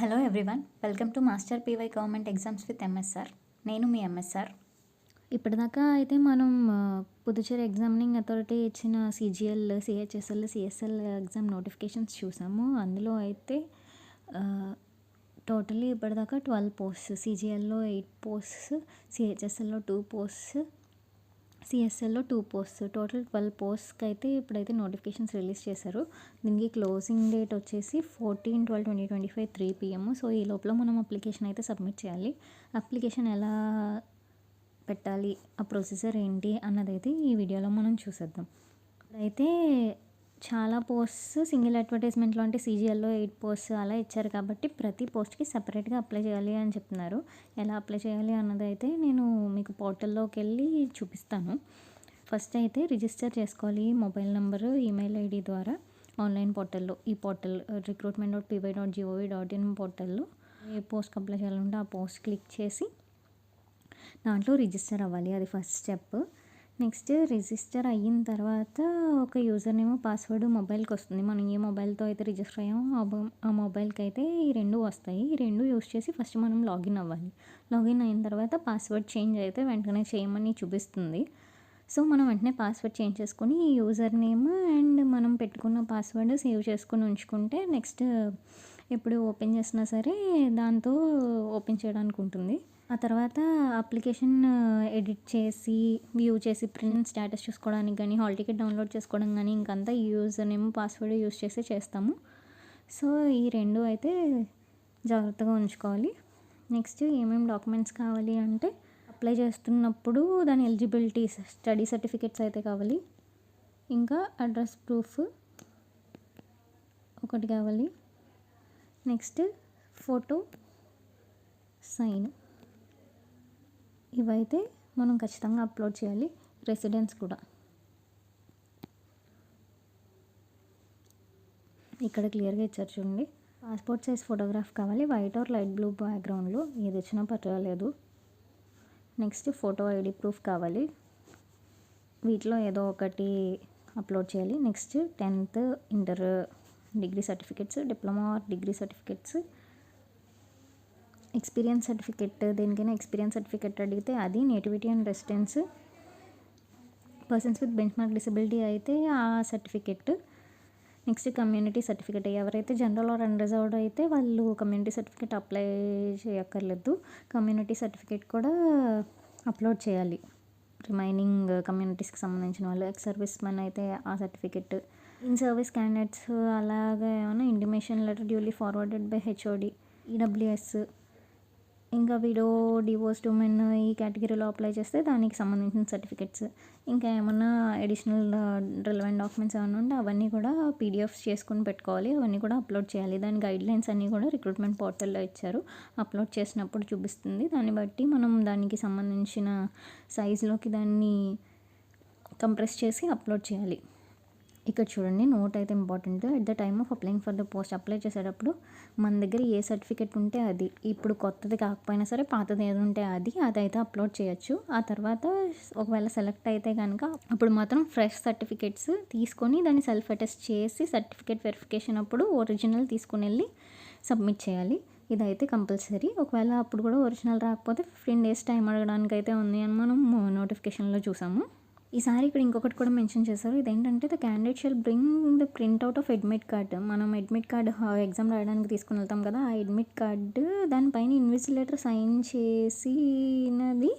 Hello everyone, welcome to master PY government exams with MSR. నేను మీ MSR. ఇప్పటిదాకా అయితే మనం పుదుచ్చేరి ఎగ్జామినింగ్ అథారిటీ ఇచ్చిన CGL, CHSL, CSL exam notifications చూసాము. అందులో అయితే టోటలీ ఇప్పటిదాకా 12 పోస్ట్స్, సిజిఎల్లో 8 పోస్ట్స్, సిహెచ్ఎస్ఎల్లో 2 పోస్ట్స్, సిఎస్ఎల్లో 2 పోస్ట్స్, టోటల్ 12 పోస్ట్స్కి అయితే ఇప్పుడైతే నోటిఫికేషన్స్ రిలీజ్ చేశారు. దీనికి క్లోజింగ్ డేట్ వచ్చేసి 14/12/2025 3 PM. సో ఈ లోపల మనం అప్లికేషన్ అయితే సబ్మిట్ చేయాలి. అప్లికేషన్ ఎలా పెట్టాలి, ఆ ప్రొసీజర్ ఏంటి అన్నదైతే ఈ వీడియోలో మనం చూసేద్దాం. అయితే చాలా పోస్ట్స్ సింగిల్ అడ్వర్టైజ్మెంట్లో అంటే సిజిఎల్లో 8 పోస్ట్స్ అలా ఇచ్చారు కాబట్టి ప్రతి పోస్ట్కి సపరేట్గా అప్లై చేయాలి అని చెప్తున్నారు. ఎలా అప్లై చేయాలి అన్నది అయితే నేను మీకు పోర్టల్లోకి వెళ్ళి చూపిస్తాను. ఫస్ట్ అయితే రిజిస్టర్ చేసుకోవాలి మొబైల్ నెంబరు, ఈమెయిల్ ఐడి ద్వారా ఆన్లైన్ పోర్టల్లో. ఈ పోర్టల్ recruitment.py.gov.in పోర్టల్లో ఏ పోస్ట్కి అప్లై చేయాలంటే ఆ పోస్ట్ క్లిక్ చేసి దాంట్లో రిజిస్టర్ అవ్వాలి. అది ఫస్ట్ స్టెప్. నెక్స్ట్ రిజిస్టర్ అయిన తర్వాత ఒక యూజర్ నేమ్, పాస్వర్డ్ మొబైల్కి వస్తుంది. మనం ఏ మొబైల్తో అయితే రిజిస్టర్ అయ్యామో ఆ మొబైల్కి అయితే ఈ రెండు వస్తాయి. ఈ రెండు యూస్ చేసి ఫస్ట్ మనం లాగిన్ అవ్వాలి. లాగిన్ అయిన తర్వాత పాస్వర్డ్ చేంజ్ అయితే వెంటనే చేయమని చూపిస్తుంది. సో మనం వెంటనే పాస్వర్డ్ చేంజ్ చేసుకొని ఈ యూజర్ నేమ్ అండ్ మనం పెట్టుకున్న పాస్వర్డ్ సేవ్ చేసుకొని ఉంచుకుంటే నెక్స్ట్ ఎప్పుడు ఓపెన్ చేసినా సరే దాంతో ఓపెన్ చేయడానికి ఉంటుంది. ఆ తర్వాత అప్లికేషన్ ఎడిట్ చేసి, వ్యూ చేసి, ప్రింట్ స్టేటస్ చూసుకోవడానికి కానీ, హాల్ టికెట్ డౌన్లోడ్ చేసుకోవడం కానీ ఇంకంతా ఈ యూజర్ నేమ్, పాస్వర్డ్ యూజ్ చేసి చేస్తాము. సో ఈ రెండు అయితే జాగ్రత్తగా ఉంచుకోవాలి. నెక్స్ట్ ఏమేమి డాక్యుమెంట్స్ కావాలి అంటే అప్లై చేస్తున్నప్పుడు దాని ఎలిజిబిలిటీ స్టడీ సర్టిఫికేట్స్ అయితే కావాలి. ఇంకా అడ్రస్ ప్రూఫ్ ఒకటి కావాలి. నెక్స్ట్ ఫోటో, సైన్, ఇవైతే మనం ఖచ్చితంగా అప్లోడ్ చేయాలి. రెసిడెన్స్ కూడా. ఇక్కడ క్లియర్గా ఇచ్చారు చూడండి. పాస్పోర్ట్ సైజ్ ఫోటోగ్రాఫ్ కావాలి, వైట్ ఆర్ లైట్ బ్లూ బ్యాక్గ్రౌండ్లో, ఏది వచ్చినా పర్వాలేదు. నెక్స్ట్ ఫోటో ఐడి ప్రూఫ్ కావాలి. వీటిలో ఏదో ఒకటి అప్లోడ్ చేయాలి. Next 10th inter degree certificates, diploma or degree certificates, experience certificate, దేనికైనా ఎక్స్పీరియన్స్ సర్టిఫికెట్ అడిగితే అది, nativity and residence, persons with bench mark disability అయితే ఆ సర్టిఫికెట్. నెక్స్ట్ కమ్యూనిటీ సర్టిఫికెట్, ఎవరైతే జనరల్ ఆర్ అన్రిజర్వ్డ్ అయితే వాళ్ళు కమ్యూనిటీ సర్టిఫికెట్ అప్లై చేయక్కర్లేదు. Community certificate కూడా అప్లోడ్ చేయాలి. రిమైనింగ్ కమ్యూనిటీస్కి సంబంధించిన వాళ్ళు. ఎక్స్ సర్వీస్ మెన్ అయితే ఆ సర్టిఫికెట్. ఇన్ సర్వీస్ క్యాండిడేట్స్ అలాగే ఏమైనా intimation letter duly forwarded by HOD, EWS, ఇంకా విడో, డివోర్స్డ్ ఉమెన్ ఈ కేటగిరీలో అప్లై చేస్తే దానికి సంబంధించిన సర్టిఫికెట్స్. ఇంకా ఏమన్నా అడిషనల్ రిలవెంట్ డాక్యుమెంట్స్ ఏమైనా ఉంటే అవన్నీ కూడా పీడిఎఫ్స్ చేసుకుని పెట్టుకోవాలి. అవన్నీ కూడా అప్లోడ్ చేయాలి. దాని గైడ్లైన్స్ అన్నీ కూడా రిక్రూట్మెంట్ పోర్టల్లో ఇచ్చారు. అప్లోడ్ చేసినప్పుడు చూపిస్తుంది. దాన్ని బట్టి మనం దానికి సంబంధించిన సైజులోకి దాన్ని కంప్రెస్ చేసి అప్లోడ్ చేయాలి. ఇక్కడ చూడండి, నోట్ అయితే important. At the time of applying for the post, apply చేసేటప్పుడు మన దగ్గర ఏ సర్టిఫికెట్ ఉంటే అది, ఇప్పుడు కొత్తది కాకపోయినా సరే పాతది ఏది ఉంటే అదైతే అప్లోడ్ చేయొచ్చు. ఆ తర్వాత ఒకవేళ సెలెక్ట్ అయితే కనుక అప్పుడు మాత్రం ఫ్రెష్ సర్టిఫికెట్స్ తీసుకొని దాన్ని సెల్ఫ్ అటెస్ట్ చేసి సర్టిఫికేట్ వెరిఫికేషన్ అప్పుడు ఒరిజినల్ తీసుకుని వెళ్ళి సబ్మిట్ చేయాలి. ఇదైతే కంపల్సరీ. ఒకవేళ అప్పుడు కూడా ఒరిజినల్ రాకపోతే 15 days టైం అడగడానికి అయితే ఉంది అని మనం నోటిఫికేషన్లో చూసాము. ఈసారి ఇక్కడ ఇంకొకటి కూడా మెన్షన్ చేశారు. ఇదేంటంటే the candidate shall bring the printout of admit card. మనం అడ్మిట్ కార్డ్ ఎగ్జామ్ రాయడానికి తీసుకుని వెళ్తాం కదా, ఆ అడ్మిట్ కార్డు దానిపైన ఇన్విజిలేటర్ సైన్ చేసినది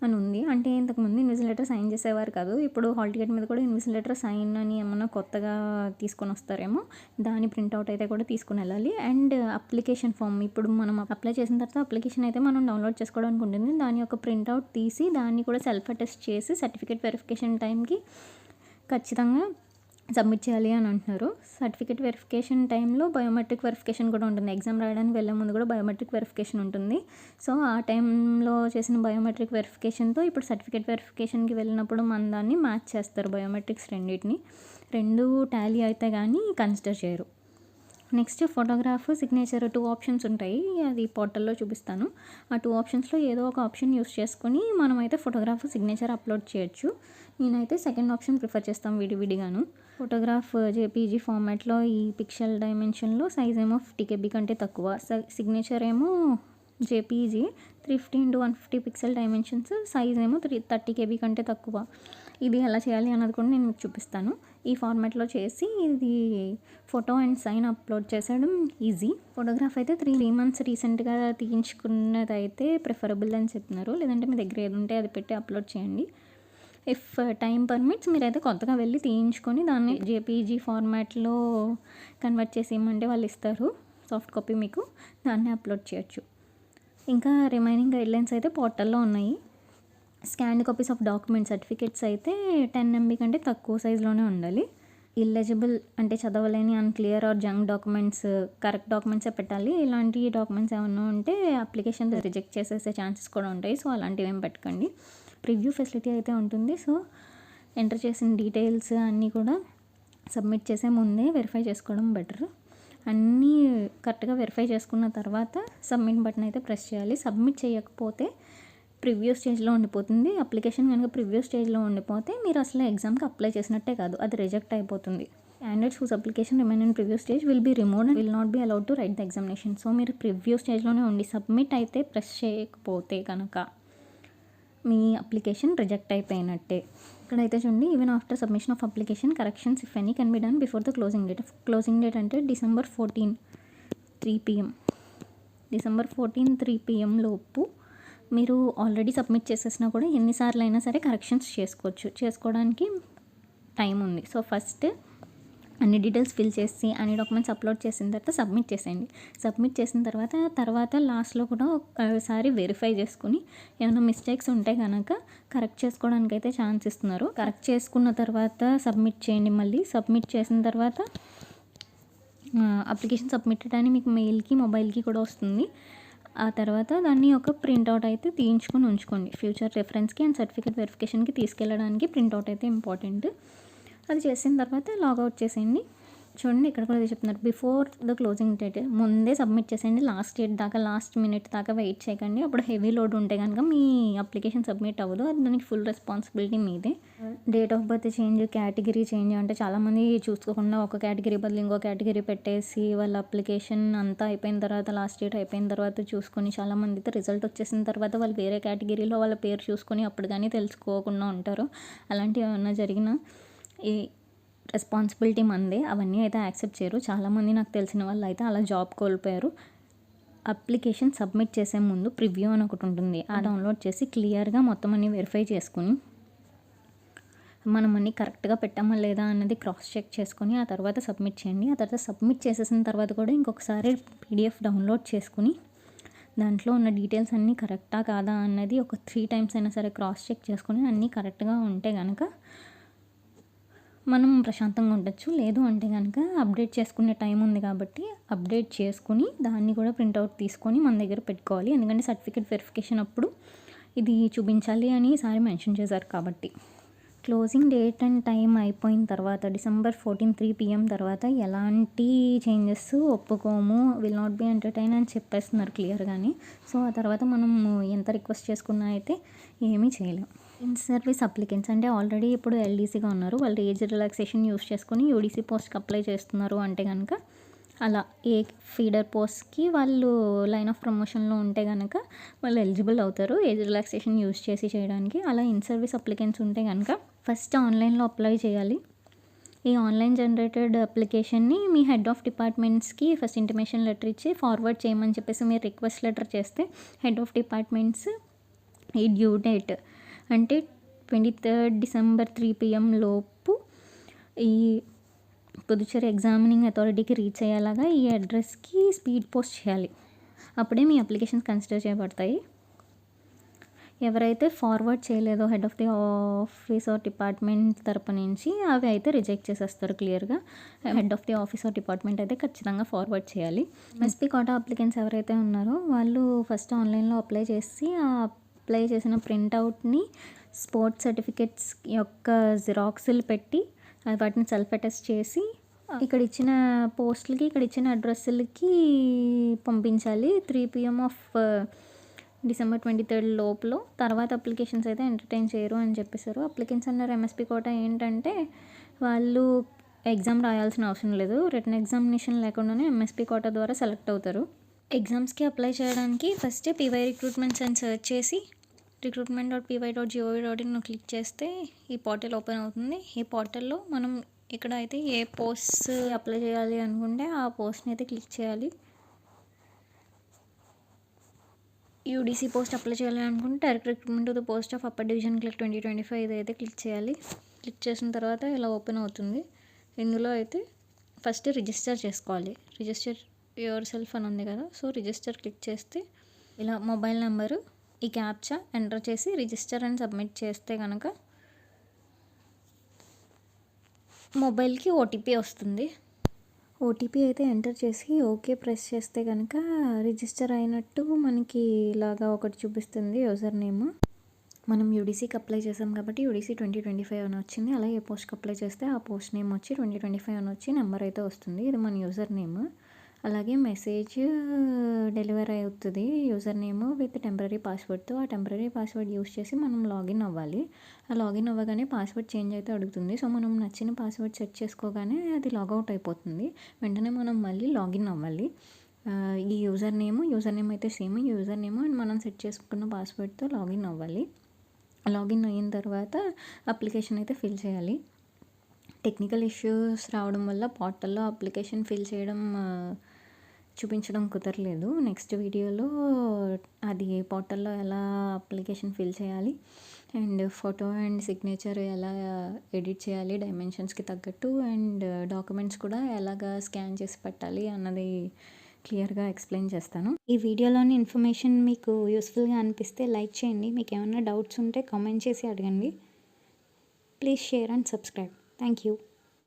అని ఉంది. అంటే ఇంతకుముందు ఇన్విజిలేటర్ సైన్ చేసేవారు కాదు, ఇప్పుడు హాల్ టికెట్ మీద కూడా ఇన్విజిలేటర్ సైన్ అని ఏమన్నా కొత్తగా తీసుకొని వస్తారేమో. దాని ప్రింట్అవుట్ అయితే కూడా తీసుకుని వెళ్ళాలి. అండ్ అప్లికేషన్ ఫామ్, ఇప్పుడు మనం అప్లై చేసిన తర్వాత అప్లికేషన్ అయితే మనం డౌన్లోడ్ చేసుకోవడానికి ఉంటుంది. దాని యొక్క ప్రింట్అవుట్ తీసి దాన్ని కూడా సెల్ఫ్ అటెస్ట్ చేసి సర్టిఫికేట్ వెరిఫికేషన్ టైంకి ఖచ్చితంగా సబ్మిట్ చేయాలి అని అంటున్నారు. సర్టిఫికేట్ వెరిఫికేషన్ టైంలో బయోమెట్రిక్ వెరిఫికేషన్ కూడా ఉంటుంది. ఎగ్జామ్ రాయడానికి వెళ్ళే ముందు కూడా బయోమెట్రిక్ వెరిఫికేషన్ ఉంటుంది. సో ఆ టైంలో చేసిన బయోమెట్రిక్ వెరిఫికేషన్తో ఇప్పుడు సర్టిఫికేట్ వెరిఫికేషన్కి వెళ్ళినప్పుడు మన దాన్ని మ్యాచ్ చేస్తారు. బయోమెట్రిక్స్ రెండు టాలీ అయితే కానీ కన్సిడర్ చేయరు. నెక్స్ట్ ఫోటోగ్రాఫ్, సిగ్నేచర్ 2 ఆప్షన్స్ ఉంటాయి. అది పోర్టల్లో చూపిస్తాను. ఆ 2 ఆప్షన్స్లో ఏదో ఒక ఆప్షన్ యూస్ చేసుకొని మనమైతే ఫోటోగ్రాఫ్, సిగ్నేచర్ అప్లోడ్ చేయొచ్చు. నేనైతే సెకండ్ ఆప్షన్ ప్రిఫర్ చేస్తాను విడివిడిగాను. ఫోటోగ్రాఫ్ జేపీజీ ఫార్మాట్లో ఈ పిక్సెల్ డైమెన్షన్లో సైజ్ ఏమో 50 KB కంటే తక్కువ, సిగ్నేచర్ ఏమో JPG 350 x 150 pixel dimensions, size ఏమో 30 KB కంటే తక్కువ. ఇది ఎలా చేయాలి అన్నది కూడా నేను మీకు చూపిస్తాను. ఈ ఫార్మాట్లో చేసి ఇది ఫోటో అండ్ సైన్ అప్లోడ్ చేసేయడం ఈజీ. ఫోటోగ్రాఫ్ అయితే 3 months రీసెంట్గా తీయించుకున్నది అయితే ప్రిఫరబుల్ అని చెప్తున్నారు. లేదంటే మీ దగ్గర ఏది ఉంటే అది పెట్టి అప్లోడ్ చేయండి. ఇఫ్ టైం పర్మిట్స్ మీరైతే కొత్తగా వెళ్ళి తీయించుకొని దాన్ని జేపీజీ ఫార్మాట్లో కన్వర్ట్ చేసి ఇవ్వమంటే వాళ్ళు ఇస్తారు సాఫ్ట్ కాపీ మీకు, దాన్ని అప్లోడ్ చేయొచ్చు. ఇంకా రిమైనింగ్ గైడ్లైన్స్ అయితే పోర్టల్లో ఉన్నాయి. Scanned copies of document certificates అయితే 10 MB కంటే తక్కువ సైజులోనే ఉండాలి. ఇల్లెజిబుల్ అంటే చదవలేని, unclear or junk documents, correct డాక్యుమెంట్సే పెట్టాలి. ఇలాంటి డాక్యుమెంట్స్ ఏమన్నా ఉంటే అప్లికేషన్ రిజెక్ట్ చేసేసే ఛాన్సెస్ కూడా ఉంటాయి. సో అలాంటివి ఏం పెట్టకండి. ప్రివ్యూ ఫెసిలిటీ అయితే ఉంటుంది. సో ఎంటర్ చేసిన డీటెయిల్స్ అన్నీ కూడా సబ్మిట్ చేసే ముందే వెరిఫై చేసుకోవడం బెటర్. అన్నీ కరెక్ట్గా వెరిఫై చేసుకున్న తర్వాత సబ్మిట్ బటన్ అయితే ప్రెస్ చేయాలి. సబ్మిట్ చేయకపోతే ప్రివ్యూ స్టేజ్లో ఉండిపోతుంది. అప్లికేషన్ కనుక ప్రివ్యూ స్టేజ్లో ఉండిపోతే మీరు అసలు ఎగ్జామ్కి అప్లై చేసినట్టే కాదు, అది రిజెక్ట్ అయిపోతుంది. Candidates whose application remain in preview stage will be removed and will not be allowed to write the examination. So మీరు ప్రివ్యూ స్టేజ్లోనే ఉండి సబ్మిట్ అయితే ప్రెస్ చేయకపోతే కనుక మీ అప్లికేషన్ రిజెక్ట్ అయిపోయినట్టే. ఇక్కడైతే చూడండి, even after submission of application corrections if any can be done before the closing date. Closing date అంటే December 14, 3 PM. December 14, 3 PM లోపు మీరు ఆల్రెడీ సబ్మిట్ చేసేసినా కూడా ఎన్నిసార్లు అయినా సరే కరెక్షన్స్ చేసుకోవడానికి టైం ఉంది. సో ఫస్ట్ అన్ని డీటెయిల్స్ ఫిల్ చేసి అన్ని డాక్యుమెంట్స్ అప్లోడ్ చేసిన తర్వాత సబ్మిట్ చేసేయండి. సబ్మిట్ చేసిన తర్వాత లాస్ట్లో కూడా ఒకసారి వెరిఫై చేసుకుని ఏమైనా మిస్టేక్స్ ఉంటే కనుక కరెక్ట్ చేసుకోవడానికి అయితే ఛాన్స్ ఇస్తున్నారు. కరెక్ట్ చేసుకున్న తర్వాత సబ్మిట్ చేయండి. మళ్ళీ సబ్మిట్ చేసిన తర్వాత అప్లికేషన్ సబ్మిటెడ్ అని మీకు మెయిల్కి మొబైల్కి కూడా వస్తుంది. ఆ తర్వాత దాన్ని ఒక ప్రింట్అవుట్ అయితే తీయించుకొని ఉంచుకోండి. ఫ్యూచర్ రెఫరెన్స్కి అండ్ సర్టిఫికేట్ వెరిఫికేషన్కి తీసుకెళ్ళడానికి ప్రింట్అవుట్ అయితే ఇంపార్టెంట్. అది చేసిన తర్వాత లాగౌట్ చేసేయండి. చూడండి, ఇక్కడ కూడా చెప్తున్నారు బిఫోర్ ద క్లోజింగ్ డేట్, ముందే సబ్మిట్ చేసేయండి. లాస్ట్ డేట్ దాకా, లాస్ట్ మినిట్ దాకా వెయిట్ చేయకండి. అప్పుడు హెవీ లోడ్ ఉంటే కనుక మీ అప్లికేషన్ సబ్మిట్ అవ్వదు. అది దానికి ఫుల్ రెస్పాన్సిబిలిటీ మీదే. Date of birth change, category change అంటే చాలామంది చూసుకోకుండా ఒక కేటగిరీ బదులు ఇంకో కేటగిరీ పెట్టేసి వాళ్ళ అప్లికేషన్ అంతా అయిపోయిన తర్వాత, లాస్ట్ డేట్ అయిపోయిన తర్వాత చూసుకొని, చాలామంది అయితే రిజల్ట్ వచ్చేసిన తర్వాత వాళ్ళు వేరే కేటగిరీలో వాళ్ళ పేరు చూసుకొని అప్పుడు కానీ తెలుసుకోకుండా ఉంటారు. అలాంటివి ఏమన్నా జరిగినా ఈ రెస్పాన్సిబిలిటీ మందే. అవన్నీ అయితే యాక్సెప్ట్ చేయరు. చాలామంది నాకు తెలిసిన వాళ్ళు అయితే అలా జాబ్ కోల్పోయారు. అప్లికేషన్ సబ్మిట్ చేసే ముందు ప్రివ్యూ అని ఒకటి ఉంటుంది. ఆ డౌన్లోడ్ చేసి క్లియర్గా మొత్తం అన్ని వెరిఫై చేసుకుని మనం అన్నీ కరెక్ట్గా పెట్టామా లేదా అన్నది క్రాస్ చెక్ చేసుకొని ఆ తర్వాత సబ్మిట్ చేయండి. ఆ తర్వాత సబ్మిట్ చేసేసిన తర్వాత కూడా ఇంకొకసారి PDF డౌన్లోడ్ చేసుకుని దాంట్లో ఉన్న డీటెయిల్స్ అన్నీ కరెక్టా కాదా అన్నది ఒక 3 times అయినా సరే క్రాస్ చెక్ చేసుకొని అన్నీ కరెక్ట్గా ఉంటే కనుక మనం ప్రశాంతంగా ఉండొచ్చు. లేదు అంటే కనుక అప్డేట్ చేసుకునే టైం ఉంది కాబట్టి అప్డేట్ చేసుకుని దాన్ని కూడా ప్రింట్అవుట్ తీసుకొని మన దగ్గర పెట్టుకోవాలి. ఎందుకంటే సర్టిఫికేట్ వెరిఫికేషన్ అప్పుడు ఇది చూపించాలి అని ఈసారి మెన్షన్ చేశారు కాబట్టి. క్లోజింగ్ డేట్ అండ్ టైం అయిపోయిన తర్వాత December 14, 3 PM తర్వాత ఎలాంటి చేంజెస్ ఒప్పుకోము, విల్ నాట్ బి ఎంటర్టైన్ అని చెప్పేస్తున్నారు క్లియర్గానే. సో ఆ తర్వాత మనం ఎంత రిక్వెస్ట్ చేసుకున్నా అయితే ఏమీ చేయలేం. ఇన్ సర్వీస్ అప్లికెంట్స్ అంటే ఆల్రెడీ ఇప్పుడు LDCగా ఉన్నారు, వాళ్ళు ఏజ్ రిలాక్సేషన్ యూస్ చేసుకుని UDC పోస్ట్కి అప్లై చేస్తున్నారు అంటే కనుక అలా ఏ ఫీడర్ పోస్ట్కి వాళ్ళు లైన్ ఆఫ్ ప్రమోషన్లో ఉంటే కనుక వాళ్ళు ఎలిజిబుల్ అవుతారు ఏజ్ రిలాక్సేషన్ యూస్ చేసి చేయడానికి. అలా ఇన్ సర్వీస్ అప్లికెంట్స్ ఉంటే కనుక ఫస్ట్ ఆన్లైన్లో అప్లై చేయాలి. ఈ ఆన్లైన్ జనరేటెడ్ అప్లికేషన్ని మీ హెడ్ ఆఫ్ డిపార్ట్మెంట్స్కి ఫస్ట్ ఇంటిమేషన్ లెటర్ ఇచ్చి ఫార్వర్డ్ చేయమని చెప్పేసి మీరు రిక్వెస్ట్ లెటర్ చేస్తే హెడ్ ఆఫ్ డిపార్ట్మెంట్స్ ఈ డ్యూ డేట్ అంటే 23rd December 3 PM లోపు ఈ పుదుచ్చేరి ఎగ్జామినింగ్ అథారిటీకి రీచ్ అయ్యేలాగా ఈ అడ్రస్కి స్పీడ్ పోస్ట్ చేయాలి. అప్పుడే మీ అప్లికేషన్స్ కన్సిడర్ చేయబడతాయి. ఎవరైతే ఫార్వర్డ్ చేయలేదో head of the office or department తరపు నుంచి అవి అయితే రిజెక్ట్ చేసేస్తారు క్లియర్గా. Head of the office or department అయితే ఖచ్చితంగా ఫార్వర్డ్ చేయాలి. MSP కోటా అప్లికెంట్స్ ఎవరైతే ఉన్నారో వాళ్ళు ఫస్ట్ ఆన్లైన్లో అప్లై చేసి ఆ అప్లై చేసిన ప్రింట్అవుట్ని స్పోర్ట్స్ సర్టిఫికేట్స్ యొక్క జిరాక్స్లు పెట్టి వాటిని సెల్ఫ్ అటెస్ట్ చేసి ఇక్కడ ఇచ్చిన పోస్టులకి ఇక్కడ ఇచ్చిన అడ్రస్లకి పంపించాలి 3 PM ఆఫ్ December 23rd లోపల. తర్వాత అప్లికేషన్స్ అయితే ఎంటర్టైన్ చేయరు అని చెప్పేశారు. అప్లికెంట్స్ అన్నారు MSP కోటా ఏంటంటే వాళ్ళు ఎగ్జామ్ రాయాల్సిన అవసరం లేదు. రిటన్ ఎగ్జామినేషన్ లేకుండానే ఎంఎస్పీ కోటా ద్వారా సెలెక్ట్ అవుతారు. ఎగ్జామ్స్కి అప్లై చేయడానికి ఫస్ట్ పీవై రిక్రూట్మెంట్స్ అని సెర్చ్ చేసి recruitment.py.gov.in క్లిక్ చేస్తే ఈ పోర్టల్ ఓపెన్ అవుతుంది. ఈ పోర్టల్లో మనం ఇక్కడ అయితే ఏ పోస్ట్ అప్లై చేయాలి అనుకుంటే ఆ పోస్ట్ని అయితే క్లిక్ చేయాలి. యూడీసీ పోస్ట్ అప్లై చేయాలి అనుకుంటే direct recruitment to the post of upper division clerk 2025 ఇదైతే క్లిక్ చేయాలి. క్లిక్ చేసిన తర్వాత ఇలా ఓపెన్ అవుతుంది. ఇందులో అయితే ఫస్ట్ రిజిస్టర్ చేసుకోవాలి. రిజిస్టర్ యువర్ సెల్ఫ్ అని ఉంది కదా, సో రిజిస్టర్ క్లిక్ చేస్తే ఇలా మొబైల్ నెంబరు ఈ క్యాప్చా ఎంటర్ చేసి రిజిస్టర్ అని సబ్మిట్ చేస్తే కనుక మొబైల్కి ఓటీపీ వస్తుంది. ఓటీపీ అయితే ఎంటర్ చేసి ఓకే ప్రెస్ చేస్తే కనుక రిజిస్టర్ అయినట్టు మనకి ఇలాగా ఒకటి చూపిస్తుంది యూజర్ నేమ్. మనం యూడీసీకి అప్లై చేసాం కాబట్టి యూడీసీ 2025 అని వచ్చింది. అలాగే ఏ పోస్ట్కి అప్లై చేస్తే ఆ పోస్ట్ నేమ్ వచ్చి 2025 అని వచ్చి నెంబర్ అయితే వస్తుంది. ఇది మన యూజర్ నేమ్. అలాగే మెసేజ్ డెలివరీ అవుతుంది యూజర్ నేమ్ విత్ టెంపరీ పాస్వర్డ్తో. ఆ టెంపరీ పాస్వర్డ్ యూస్ చేసి మనం లాగిన్ అవ్వాలి. ఆ లాగిన్ అవ్వగానే పాస్వర్డ్ చేంజ్ అయితే అడుగుతుంది. సో మనం నచ్చిన పాస్వర్డ్ సెట్ చేసుకోగానే అది లాగౌట్ అయిపోతుంది. వెంటనే మనం మళ్ళీ లాగిన్ అవ్వాలి. ఈ యూజర్ నేమ్ అయితే సేమ్ యూజర్ నేమ్ అండ్ మనం సెట్ చేసుకున్న పాస్వర్డ్తో లాగిన్ అవ్వాలి. లాగిన్ అయిన తర్వాత అప్లికేషన్ అయితే ఫిల్ చేయాలి. టెక్నికల్ ఇష్యూస్ రావడం వల్ల పోర్టల్లో అప్లికేషన్ ఫిల్ చేయడం చూపించడం కుదరలేదు. నెక్స్ట్ వీడియోలో అది పోర్టల్లో ఎలా అప్లికేషన్ ఫిల్ చేయాలి అండ్ ఫోటో అండ్ సిగ్నేచర్ ఎలా ఎడిట్ చేయాలి డైమెన్షన్స్కి తగ్గట్టు అండ్ డాక్యుమెంట్స్ కూడా ఎలాగా స్కాన్ చేసి పెట్టాలి అన్నది క్లియర్గా ఎక్స్ప్లెయిన్ చేస్తాను. ఈ వీడియోలోని ఇన్ఫర్మేషన్ మీకు యూస్ఫుల్గా అనిపిస్తే లైక్ చేయండి. మీకు ఏమైనా డౌట్స్ ఉంటే కామెంట్ చేసి అడగండి. Please share and subscribe. Thank you.